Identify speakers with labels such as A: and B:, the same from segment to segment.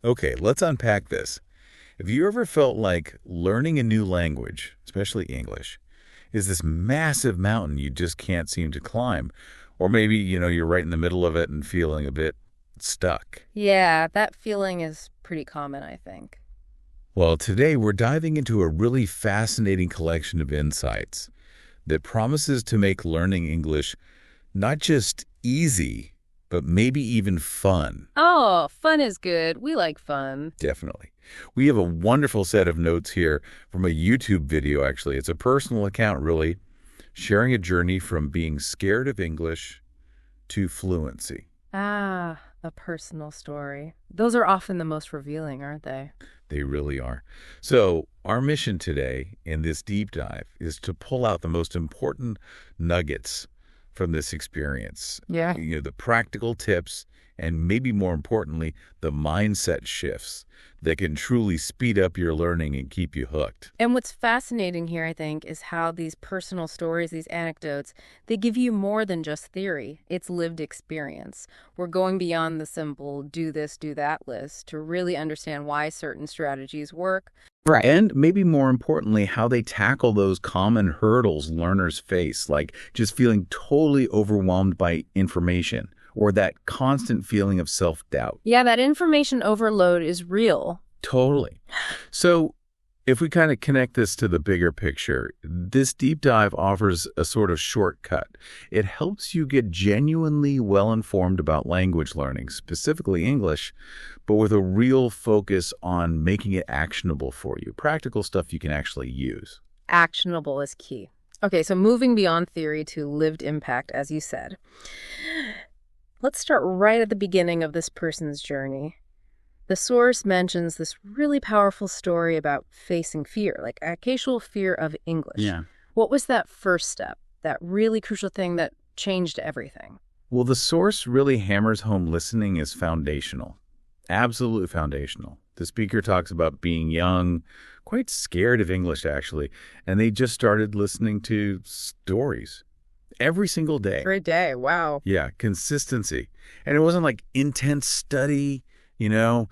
A: Okay, let's unpack this. Have you ever felt like learning a new language, especially English, is this massive mountain you just can't seem to climb? Or maybe, you're right in the middle of it and feeling a bit stuck.
B: Yeah, that feeling is pretty common, I think.
A: Well, today we're diving into a really fascinating collection of insights that promises to make learning English not just easy, but maybe even fun.
B: Oh, fun is good. We like fun.
A: Definitely. We have a wonderful set of notes here from a YouTube video, actually. It's a personal account, really, sharing a journey from being scared of English to fluency.
B: Ah, a personal story. Those are often the most revealing, aren't they?
A: They really are. So, our mission today in this deep dive is to pull out the most important nuggets from this experience.
B: Yeah.
A: The practical tips and maybe more importantly, the mindset shifts that can truly speed up your learning and keep you hooked.
B: And what's fascinating here, I think, is how these personal stories, these anecdotes, they give you more than just theory. It's lived experience. We're going beyond the simple do this, do that list to really understand why certain strategies work.
A: Right. And maybe more importantly, how they tackle those common hurdles learners face, like just feeling totally overwhelmed by information or that constant feeling of self-doubt.
B: Yeah, that information overload is real.
A: Totally. So if we kind of connect this to the bigger picture, this deep dive offers a sort of shortcut. It helps you get genuinely well-informed about language learning, specifically English, but with a real focus on making it actionable for you, practical stuff you can actually use.
B: Actionable is key. Okay, so moving beyond theory to lived impact, as you said. Let's start right at the beginning of this person's journey. The source mentions this really powerful story about facing fear, like occasional fear of English.
A: Yeah.
B: What was that first step, that really crucial thing that changed everything?
A: Well, the source really hammers home listening is foundational, absolutely foundational. The speaker talks about being young, quite scared of English, actually, and they just started listening to stories every single day.
B: Every day, wow.
A: Yeah, consistency. And it wasn't like intense study, no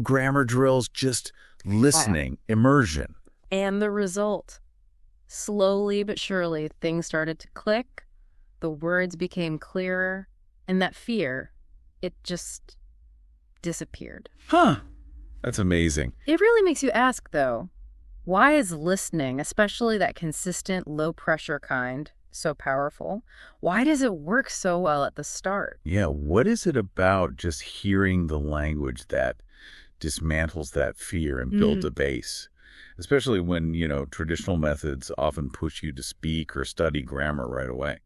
A: grammar drills, just listening, immersion.
B: And the result. Slowly but surely, things started to click, the words became clearer, and that fear, it just disappeared.
A: Huh. That's amazing.
B: It really makes you ask, though, why is listening, especially that consistent, low-pressure kind, so powerful? Why does it work so well at the start?
A: Yeah, what is it about just hearing the language that dismantles that fear and builds a base? Especially when, traditional methods often push you to speak or study grammar right away.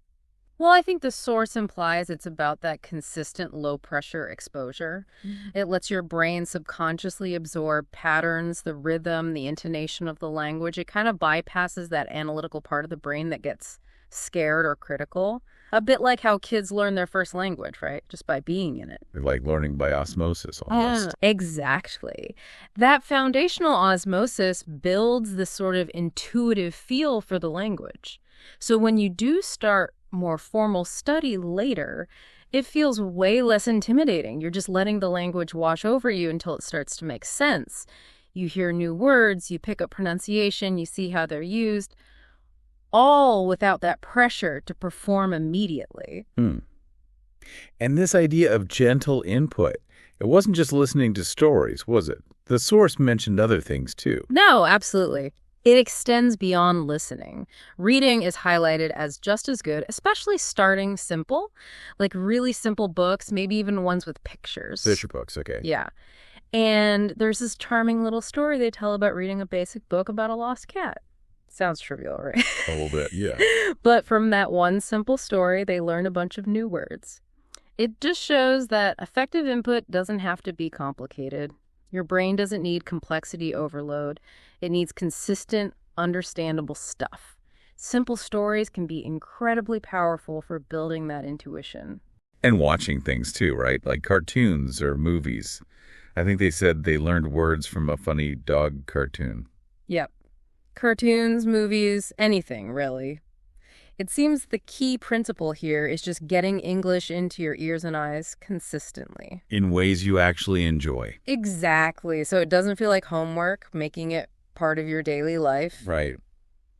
B: Well, I think the source implies it's about that consistent low-pressure exposure. It lets your brain subconsciously absorb patterns, the rhythm, the intonation of the language. It kind of bypasses that analytical part of the brain that gets scared or critical. A bit like how kids learn their first language, right? Just by being in it.
A: Like learning by osmosis almost.
B: Exactly. That foundational osmosis builds the sort of intuitive feel for the language. So when you do start more formal study later, it feels way less intimidating. You're just letting the language wash over you until it starts to make sense. You hear new words, you pick up pronunciation, you see how they're used, all without that pressure to perform immediately.
A: And this idea of gentle input, it wasn't just listening to stories, was it? The source mentioned other things too.
B: No, absolutely. It extends beyond listening. Reading is highlighted as just as good, especially starting simple, like really simple books, maybe even ones with pictures.
A: Picture books, okay.
B: Yeah. And there's this charming little story they tell about reading a basic book about a lost cat. Sounds trivial, right?
A: A little bit, yeah.
B: But from that one simple story, they learn a bunch of new words. It just shows that effective input doesn't have to be complicated. Your brain doesn't need complexity overload. It needs consistent, understandable stuff. Simple stories can be incredibly powerful for building that intuition.
A: And watching things too, right? Like cartoons or movies. I think they said they learned words from a funny dog cartoon.
B: Yep. Cartoons, movies, anything, really. It seems the key principle here is just getting English into your ears and eyes consistently.
A: In ways you actually enjoy.
B: Exactly. So it doesn't feel like homework, making it part of your daily life.
A: Right.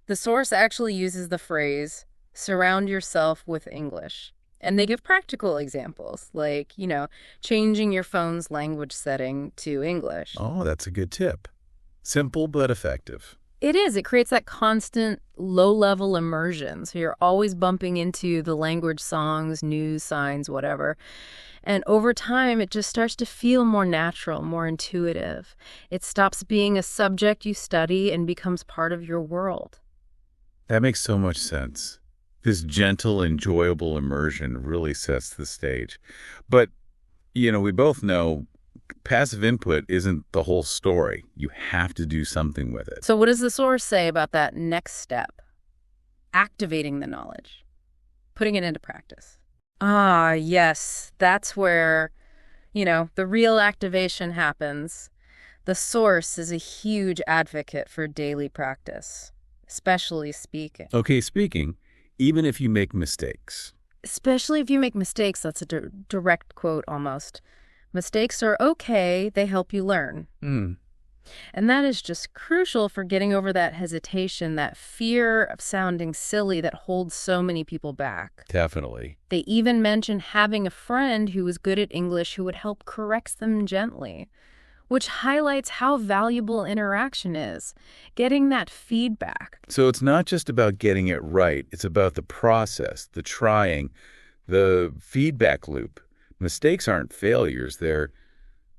B: The source actually uses the phrase, surround yourself with English. And they give practical examples, like, changing your phone's language setting to English.
A: Oh, that's a good tip. Simple but effective.
B: It is. It creates that constant low-level immersion. So you're always bumping into the language, songs, news, signs, whatever. And over time, it just starts to feel more natural, more intuitive. It stops being a subject you study and becomes part of your world.
A: That makes so much sense. This gentle, enjoyable immersion really sets the stage. But, we both know passive input isn't the whole story. You have to do something with it.
B: So what does the source say about that next step? Activating the knowledge, putting it into practice. Ah, yes, that's where, the real activation happens. The source is a huge advocate for daily practice, especially speaking.
A: Okay, speaking, even if you make mistakes.
B: Especially if you make mistakes, that's a direct quote almost. Mistakes are okay, they help you learn. And that is just crucial for getting over that hesitation, that fear of sounding silly that holds so many people back.
A: Definitely.
B: They even mention having a friend who was good at English who would help correct them gently, which highlights how valuable interaction is, getting that feedback.
A: So it's not just about getting it right, it's about the process, the trying, the feedback loop. Mistakes aren't failures, they're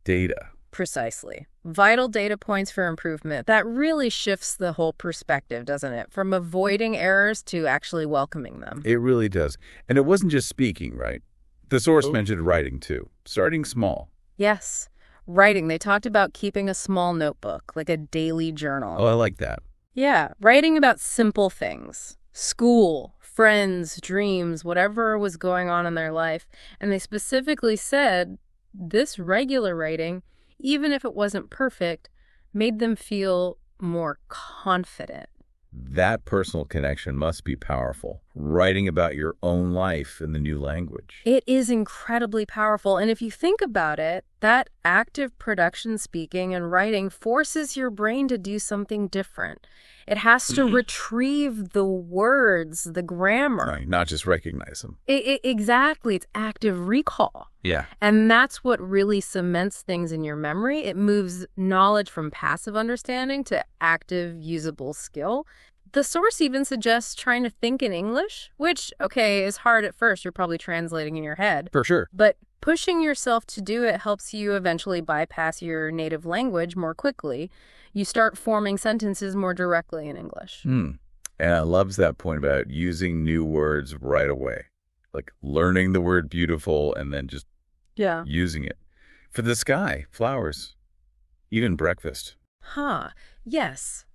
A: data.
B: Precisely. Vital data points for improvement. That really shifts the whole perspective, doesn't it? From avoiding errors to actually welcoming them.
A: It really does. And it wasn't just speaking, right? The source mentioned writing, too. Starting small.
B: Yes. Writing. They talked about keeping a small notebook, like a daily journal.
A: Oh, I like that.
B: Yeah. Writing about simple things. School, friends, dreams, whatever was going on in their life. And they specifically said this regular writing, even if it wasn't perfect, made them feel more confident.
A: That personal connection must be powerful. Writing about your own life in the new language.
B: It is incredibly powerful. And if you think about it, that active production speaking and writing forces your brain to do something different. It has to retrieve the words, the grammar.
A: Right, not just recognize them.
B: Exactly. It's active recall.
A: Yeah.
B: And that's what really cements things in your memory. It moves knowledge from passive understanding to active, usable skill. The source even suggests trying to think in English, which, okay, is hard at first. You're probably translating in your head.
A: For sure.
B: But pushing yourself to do it helps you eventually bypass your native language more quickly. You start forming sentences more directly in English.
A: And I love that point about using new words right away. Like learning the word beautiful and then just using it. For the sky, flowers, even breakfast.
B: Yes.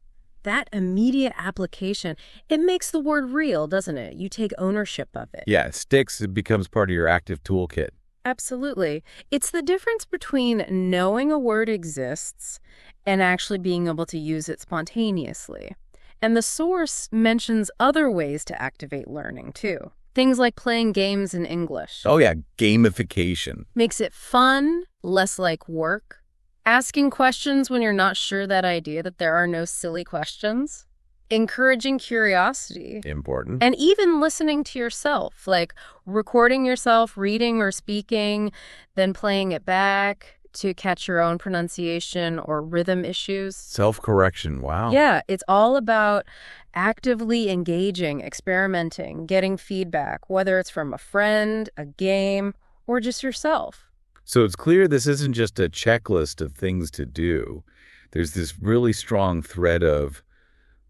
B: That immediate application, it makes the word real, doesn't it? You take ownership of it.
A: Yeah, it sticks. It becomes part of your active toolkit.
B: Absolutely. It's the difference between knowing a word exists and actually being able to use it spontaneously. And the source mentions other ways to activate learning, too. Things like playing games in English.
A: Oh, yeah, gamification.
B: Makes it fun, less like work. Asking questions when you're not sure that there are no silly questions. Encouraging curiosity.
A: Important.
B: And even listening to yourself, like recording yourself reading or speaking, then playing it back to catch your own pronunciation or rhythm issues.
A: Self-correction, wow.
B: Yeah, it's all about actively engaging, experimenting, getting feedback, whether it's from a friend, a game, or just yourself.
A: So it's clear this isn't just a checklist of things to do. There's this really strong thread of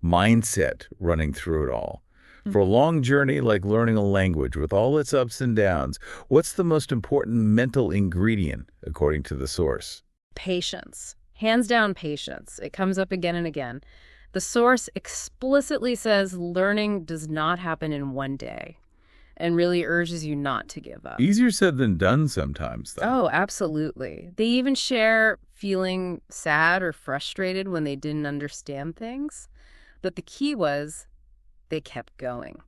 A: mindset running through it all. For a long journey like learning a language with all its ups and downs, what's the most important mental ingredient, according to the source?
B: Patience. Hands down patience. It comes up again and again. The source explicitly says learning does not happen in one day and really urges you not to give up.
A: Easier said than done sometimes, though.
B: Oh, absolutely. They even share feeling sad or frustrated when they didn't understand things. But the key was they kept going.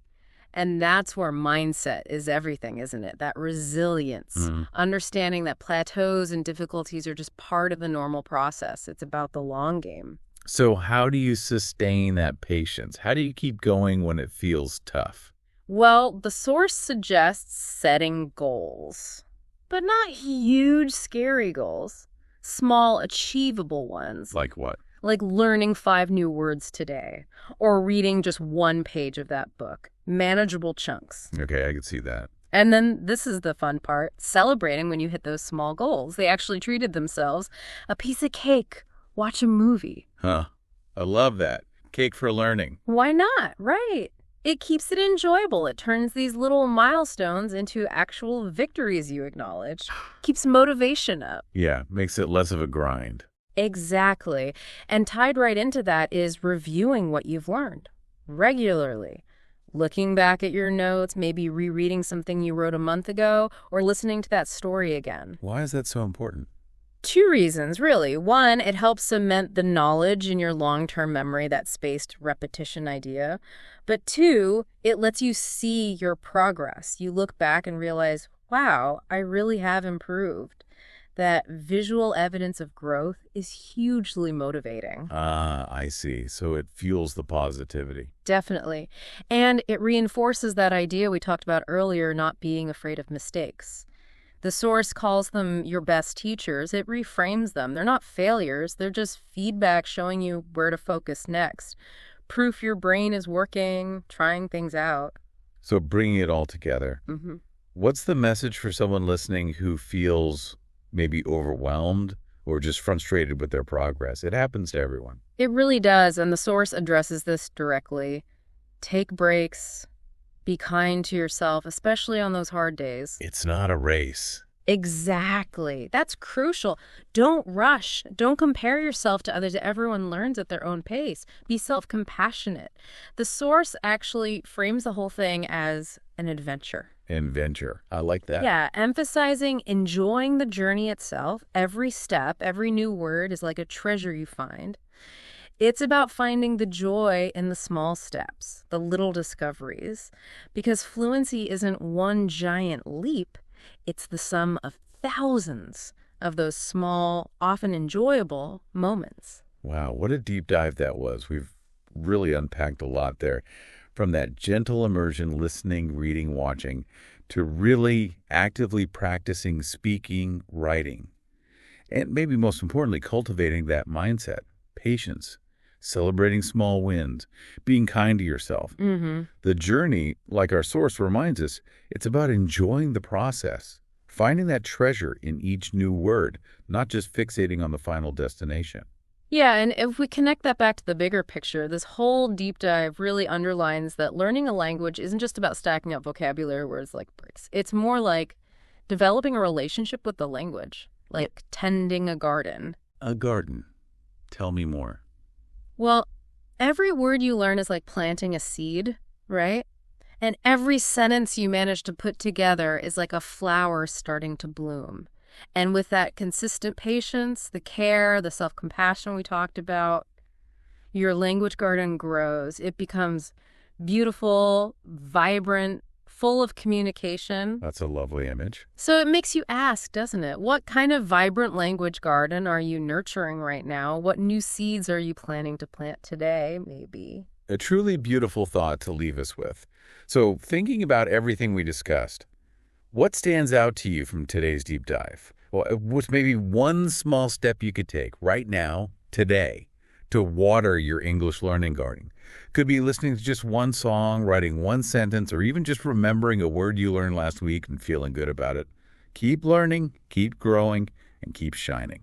B: And that's where mindset is everything, isn't it? That resilience,
A: Mm.
B: understanding that plateaus and difficulties are just part of the normal process. It's about the long game.
A: So how do you sustain that patience? How do you keep going when it feels tough?
B: Well, the source suggests setting goals, but not huge, scary goals. Small, achievable ones,
A: Like what?
B: like learning 5 new words today, or reading just 1 page of that book. Manageable chunks.
A: Okay, I can see that.
B: And then this is the fun part, celebrating when you hit those small goals. They actually treated themselves a piece of cake, watch a movie.
A: Huh. I love that. Cake for learning.
B: Why not? Right. It keeps it enjoyable. It turns these little milestones into actual victories you acknowledge. Keeps motivation up.
A: Yeah, makes it less of a grind.
B: Exactly. And tied right into that is reviewing what you've learned regularly. Looking back at your notes, maybe rereading something you wrote a month ago, or listening to that story again.
A: Why is that so important?
B: 2 reasons, really. 1, it helps cement the knowledge in your long-term memory, that spaced repetition idea. But 2, it lets you see your progress. You look back and realize, wow, I really have improved. That visual evidence of growth is hugely motivating.
A: Ah, I see. So it fuels the positivity.
B: Definitely. And it reinforces that idea we talked about earlier, not being afraid of mistakes. The source calls them your best teachers. It reframes them. They're not failures. They're just feedback showing you where to focus next. Proof your brain is working, trying things out.
A: So bringing it all together.
B: Mm-hmm.
A: What's the message for someone listening who feels maybe overwhelmed or just frustrated with their progress? It happens to everyone.
B: It really does, and the source addresses this directly. Take breaks. Be kind to yourself, especially on those hard days.
A: It's not a race.
B: Exactly. That's crucial. Don't rush. Don't compare yourself to others. Everyone learns at their own pace. Be self-compassionate. The source actually frames the whole thing as an adventure.
A: Adventure. I like that.
B: Yeah, emphasizing enjoying the journey itself. Every step, every new word is like a treasure you find. It's about finding the joy in the small steps, the little discoveries, because fluency isn't one giant leap. It's the sum of thousands of those small, often enjoyable moments.
A: Wow, what a deep dive that was. We've really unpacked a lot there. From that gentle immersion, listening, reading, watching, to really actively practicing speaking, writing, and maybe most importantly, cultivating that mindset, patience, celebrating small wins, being kind to yourself.
B: Mm-hmm.
A: The journey, like our source reminds us, it's about enjoying the process, finding that treasure in each new word, not just fixating on the final destination.
B: Yeah, and if we connect that back to the bigger picture, this whole deep dive really underlines that learning a language isn't just about stacking up vocabulary words like bricks. It's more like developing a relationship with the language, like tending a garden.
A: A garden. Tell me more.
B: Well, every word you learn is like planting a seed, right? And every sentence you manage to put together is like a flower starting to bloom. And with that consistent patience, the care, the self-compassion we talked about, your language garden grows. It becomes beautiful, vibrant, full of communication.
A: That's a lovely image.
B: So it makes you ask, doesn't it? What kind of vibrant language garden are you nurturing right now? What new seeds are you planning to plant today, maybe?
A: A truly beautiful thought to leave us with. So thinking about everything we discussed, what stands out to you from today's deep dive? Well, what's maybe one small step you could take right now, today, to water your English learning garden? Could be listening to just one song, writing one sentence, or even just remembering a word you learned last week and feeling good about it. Keep learning, keep growing, and keep shining.